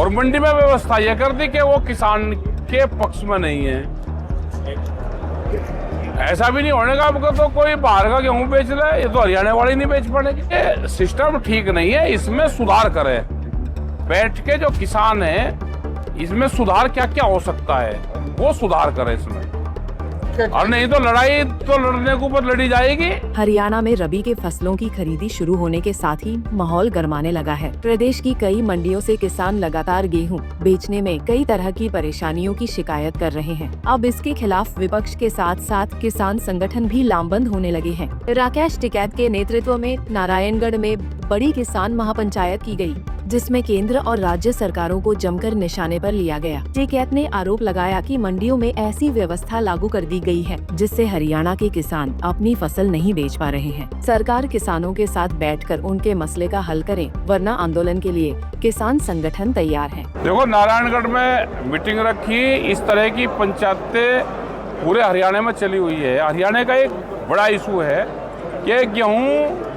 और मंडी में व्यवस्था यह कर दी कि वो किसान के पक्ष में नहीं है। ऐसा भी नहीं होने का आपको तो कोई बाहर का गेहूं बेच रहा है, ये तो हरियाणा वाले नहीं बेच पाएंगे। सिस्टम ठीक नहीं है, इसमें सुधार करें। बैठ के जो किसान है इसमें सुधार क्या क्या हो सकता है वो सुधार करें इसमें, और नहीं तो लड़ाई तो लड़ने के ऊपर लड़ी जाएगी। हरियाणा में रबी के फसलों की खरीदी शुरू होने के साथ ही माहौल गरमाने लगा है। प्रदेश की कई मंडियों से किसान लगातार गेहूं बेचने में कई तरह की परेशानियों की शिकायत कर रहे हैं। अब इसके खिलाफ विपक्ष के साथ साथ किसान संगठन भी लामबंद होने लगे हैं। राकेश टिकैत के नेतृत्व में नारायणगढ़ में बड़ी किसान महापंचायत की गयी, जिसमें केंद्र और राज्य सरकारों को जमकर निशाने पर लिया गया। टिकैत ने आरोप लगाया कि मंडियों में ऐसी व्यवस्था लागू कर दी गई है जिससे हरियाणा के किसान अपनी फसल नहीं बेच पा रहे हैं। सरकार किसानों के साथ बैठकर उनके मसले का हल करे, वरना आंदोलन के लिए किसान संगठन तैयार हैं। देखो, नारायणगढ़ में मीटिंग रखी, इस तरह की पंचायतें पूरे हरियाणा में चली हुई है। हरियाणा का एक बड़ा इशू है कि गेहूँ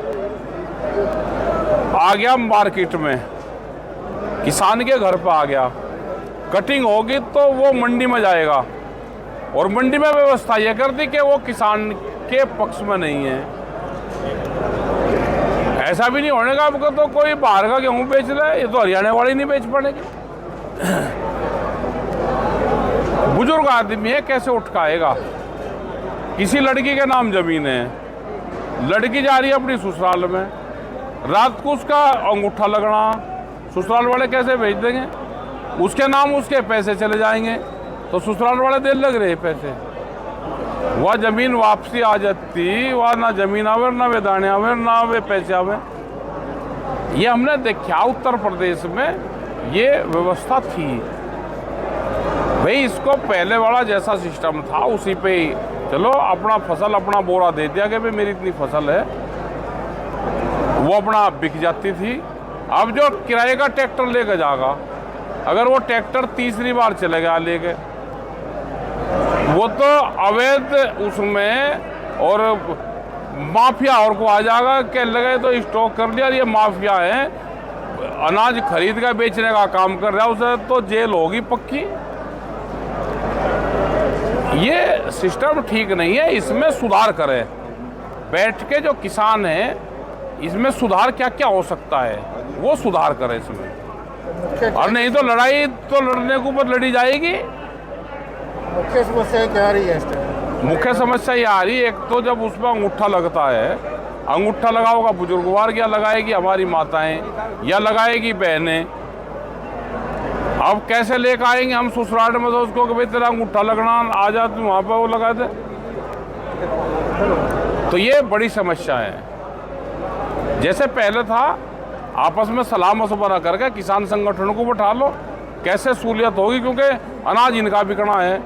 आ गया मार्केट में, किसान के घर पर आ गया, कटिंग होगी तो वो मंडी में जाएगा, और मंडी में व्यवस्था यह कर दी कि वो किसान के पक्ष में नहीं है। ऐसा भी नहीं होने का आपको तो कोई बाहर का गेहूं बेच रहा है, ये तो हरियाणा वाले नहीं बेच पाएंगे। बुजुर्ग आदमी है, कैसे उठकाएगा? किसी लड़की के नाम जमीन है, लड़की जा रही है अपनी ससुराल में, रात को उसका अंगूठा लगना, ससुराल वाले कैसे भेज देंगे? उसके नाम उसके पैसे चले जाएंगे तो ससुराल वाले देर लग रहे पैसे, वह जमीन वापसी आ जाती, वह ना जमीन आवे, ना वे दाने आवे, ना वे पैसे आवे। ये हमने देखा उत्तर प्रदेश में ये व्यवस्था थी। भाई, इसको पहले वाला जैसा सिस्टम था उसी पे ही चलो, अपना फसल अपना बोरा दे दिया कि भाई मेरी इतनी फसल है, वो अपना बिक जाती थी। अब जो किराए का ट्रैक्टर लेकर जाएगा, अगर वो ट्रैक्टर तीसरी बार चलेगा लेके, वो तो अवैध उसमें और माफिया और को आ जाएगा कि लगे तो स्टॉक कर लिया, ये माफिया है, अनाज खरीद कर बेचने का काम कर रहा है, उसे तो जेल होगी पक्की। ये सिस्टम ठीक नहीं है, इसमें सुधार करें। बैठ के जो किसान है इसमें सुधार क्या क्या हो सकता है वो सुधार करें इसमें, और नहीं तो लड़ाई तो लड़ने के ऊपर लड़ी जाएगी। मुख्य समस्या क्या आ रही है इस टाइम? मुख्य समस्या ये आ रही है, एक तो जब उसमें अंगूठा लगता है, अंगूठा लगाओगा बुजुर्गवार, या लगाएगी हमारी माताएं, या लगाएगी बहनें। अब कैसे लेकर आएंगे हम ससुराल में तो उसको कि भाई तेरा अंगूठा लगना, आ जा तू वहाँ पर वो लगा दे। तो ये बड़ी समस्या है। जैसे पहले था, आपस में सलाह मशवरा करके किसान संगठनों को बैठा लो, कैसे सहूलियत होगी, क्योंकि अनाज इनका बिकना है,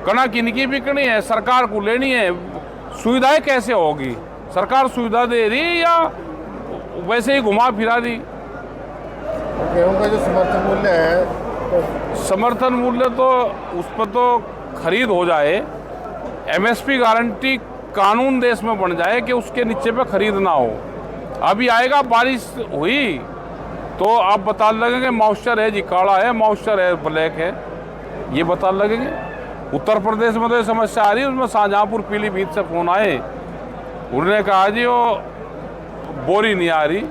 कणक इनकी बिकनी है, सरकार को लेनी है। सुविधाएं कैसे होगी? सरकार सुविधा दे रही या वैसे ही घुमा फिरा दी? गेहूं का जो समर्थन मूल्य है तो समर्थन मूल्य तो उस पर तो खरीद हो जाए, MSP गारंटी कानून देश में बन जाए कि उसके नीचे पे खरीद ना हो। अभी आएगा, बारिश हुई तो आप बता लगेंगे मॉइस्चर है जी काला है, मॉइस्चर है ब्लैक है, ये बता लगेंगे। उत्तर प्रदेश में तो ये समस्या आ रही है, उसमें शाहजहाँपुर पीलीभीत से फ़ोन आए, उन्होंने कहा जी वो बोरी नहीं आ रही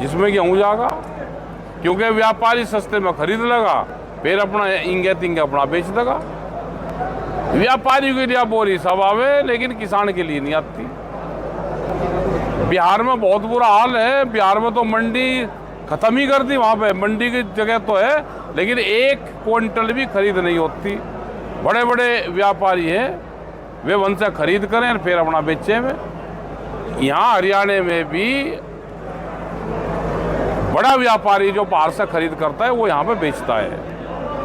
जिसमें गेहूँ जाएगा, क्योंकि व्यापारी सस्ते में खरीद लेगा, फिर अपना इंगे तिंगे अपना बेच देगा। व्यापारी के लिए बोरी सब आवे, लेकिन किसान के लिए नहीं आती। बिहार में बहुत बुरा हाल है, बिहार में तो मंडी खत्म ही कर दी, वहाँ पे मंडी की जगह तो है, लेकिन 1 क्विंटल भी खरीद नहीं होती। बड़े बड़े व्यापारी हैं, वे वन से खरीद करें फिर अपना बेचें वे। यहाँ हरियाणा में भी बड़ा व्यापारी जो बाहर से खरीद करता है वो यहाँ पे बेचता है,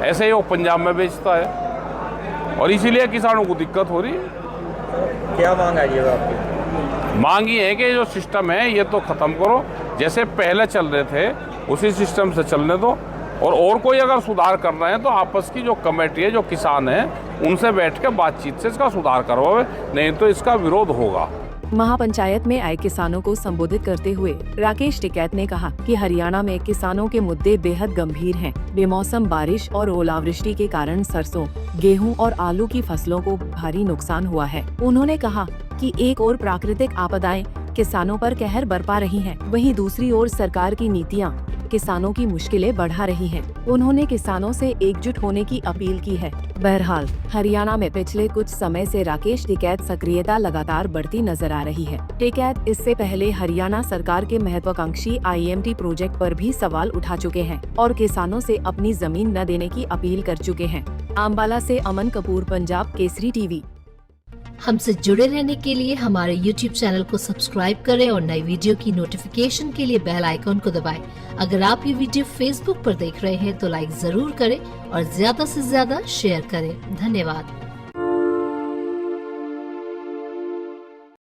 ऐसे ही वो पंजाब में बेचता है, और इसीलिए किसानों को दिक्कत हो रही है। क्या मांग है ये आपकी? मांग ये है कि जो सिस्टम है ये तो ख़त्म करो, जैसे पहले चल रहे थे उसी सिस्टम से चलने दो, और कोई अगर सुधार करना है तो आपस की जो कमेटी है, जो किसान है, उनसे बैठ के बातचीत से इसका सुधार करवाओ, नहीं तो इसका विरोध होगा। महापंचायत में आए किसानों को संबोधित करते हुए राकेश टिकैत ने कहा कि हरियाणा में किसानों के मुद्दे बेहद गंभीर हैं। बेमौसम बारिश और ओलावृष्टि के कारण सरसों, गेहूं और आलू की फसलों को भारी नुकसान हुआ है। उन्होंने कहा कि एक ओर प्राकृतिक आपदाएं किसानों पर कहर बरपा रही हैं, वहीं दूसरी ओर सरकार की नीतियां किसानों की मुश्किलें बढ़ा रही हैं। उन्होंने किसानों से एकजुट होने की अपील की है। बहरहाल हरियाणा में पिछले कुछ समय से राकेश टिकैत सक्रियता लगातार बढ़ती नजर आ रही है। टिकैत इससे पहले हरियाणा सरकार के महत्वाकांक्षी IMT प्रोजेक्ट पर भी सवाल उठा चुके हैं और किसानों से अपनी जमीन न देने की अपील कर चुके हैं। अम्बाला से अमन कपूर, पंजाब केसरी टीवी। हमसे जुड़े रहने के लिए हमारे YouTube चैनल को सब्सक्राइब करें और नई वीडियो की नोटिफिकेशन के लिए बेल आइकॉन को दबाएं। अगर आप ये वीडियो Facebook पर देख रहे हैं तो लाइक जरूर करें और ज्यादा से ज्यादा शेयर करें। धन्यवाद।